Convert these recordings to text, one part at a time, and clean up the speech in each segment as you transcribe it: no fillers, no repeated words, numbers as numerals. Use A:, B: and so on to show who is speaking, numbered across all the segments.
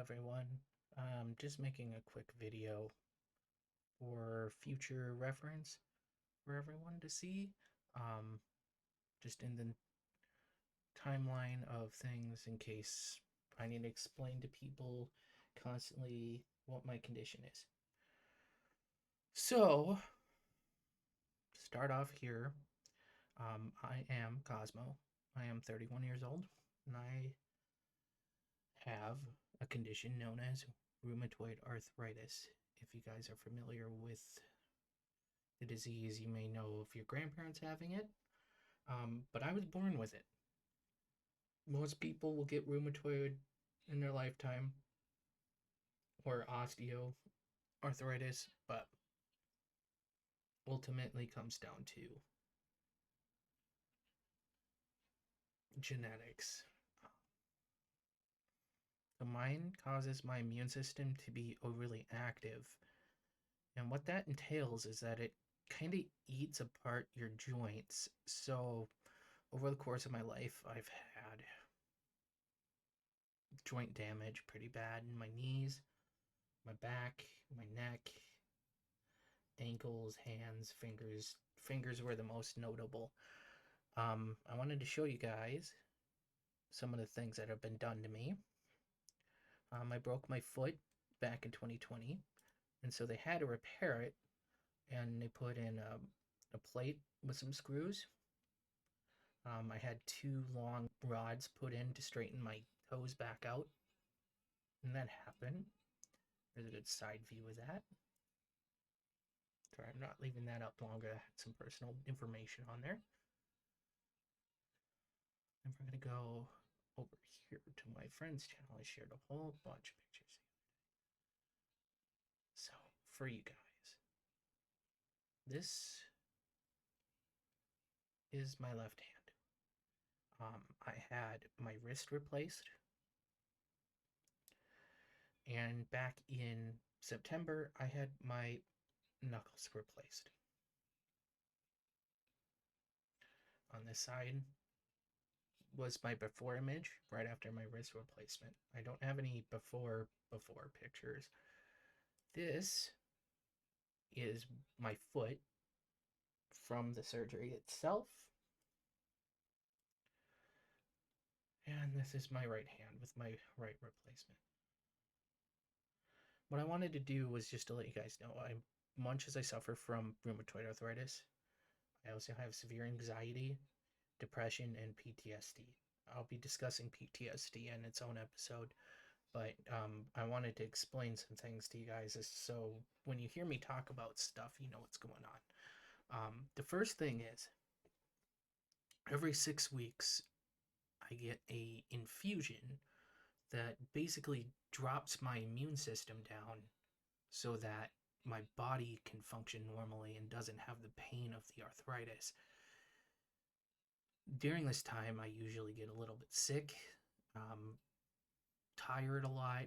A: everyone. Just making a quick video for future reference for everyone to see. Um, just in the timeline of things in case I need to explain to people constantly what my condition is. So, start off here. I am Cosmo. I am 31 years old, and I have a condition known as rheumatoid arthritis. If you guys are familiar with the disease, you may know of your grandparents having it, but I was born with it. Most people will get rheumatoid in their lifetime or osteoarthritis, but ultimately comes down to genetics. The mind causes my immune system to be overly active, and what that entails is that it kind of eats apart your joints. So, over the course of my life, I've had joint damage pretty bad in my knees, my back, my neck, ankles, hands, fingers. Fingers were the most notable. I wanted to show you guys some of the things that have been done to me. I broke my foot back in 2020, and so they had to repair it, and they put in a plate with some screws. I had two long rods put in to straighten my toes back out, and that happened. There's a good side view of that. Sorry, I'm not leaving that up longer. I had some personal information on there. And we're going to go over here to my friend's channel. I shared a whole bunch of pictures. So, for you guys, this is my left hand. I had my wrist replaced, and back in September, I had my knuckles replaced. On this side was my before image right after my wrist replacement. I don't have any before pictures. This is my foot from the surgery itself. And this is my right hand with my right replacement. What I wanted to do was just to let you guys know, much as I suffer from rheumatoid arthritis, I also have severe anxiety, depression, and PTSD. I'll be discussing PTSD in its own episode, but I wanted to explain some things to you guys so when you hear me talk about stuff, you know what's going on. The first thing is, every 6 weeks, I get a infusion that basically drops my immune system down so that my body can function normally and doesn't have the pain of the arthritis. During this time, I usually get a little bit sick, um, tired a lot,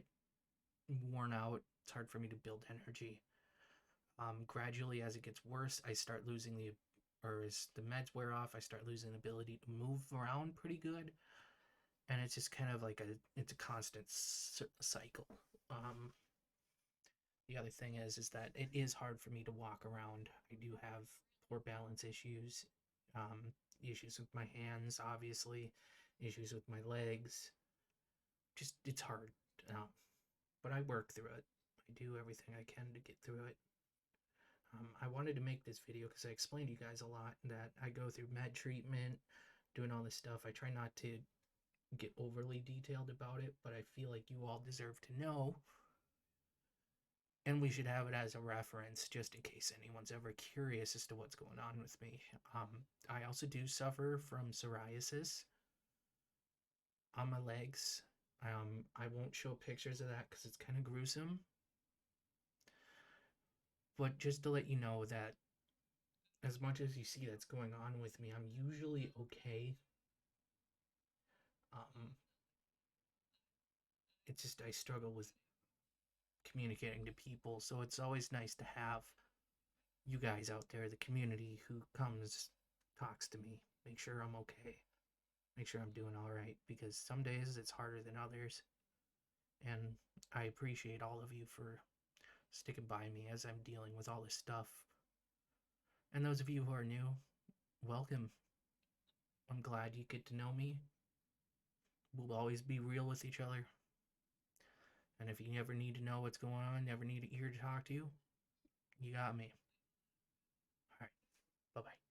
A: worn out. It's hard for me to build energy. Gradually, as it gets worse, I start losing or as the meds wear off, I start losing the ability to move around pretty good. And it's just kind of like it's a constant cycle. The other thing is that it is hard for me to walk around. I do have poor balance issues, issues with my hands, obviously, issues with my legs. Just it's hard, but I work through it. I do everything I can to get through it. I wanted to make this video because I explained to you guys a lot that I go through med treatment, doing all this stuff. I try not to get overly detailed about it, but I feel like you all deserve to know, and we should have it as a reference just in case anyone's ever curious as to what's going on with me. I also do suffer from psoriasis on my legs. I won't show pictures of that because it's kind of gruesome, but just to let you know that as much as you see that's going on with me, I'm usually okay. Um, it's just I struggle with communicating to people, so it's always nice to have you guys out there, the community who comes, talks to me, make sure I'm okay, make sure I'm doing all right, because some days it's harder than others. And I appreciate all of you for sticking by me as I'm dealing with all this stuff. And those of you who are new, welcome. I'm glad you get to know me. We'll always be real with each other. And if you ever need to know what's going on, never need an ear to talk to, you got me. All right. Bye bye.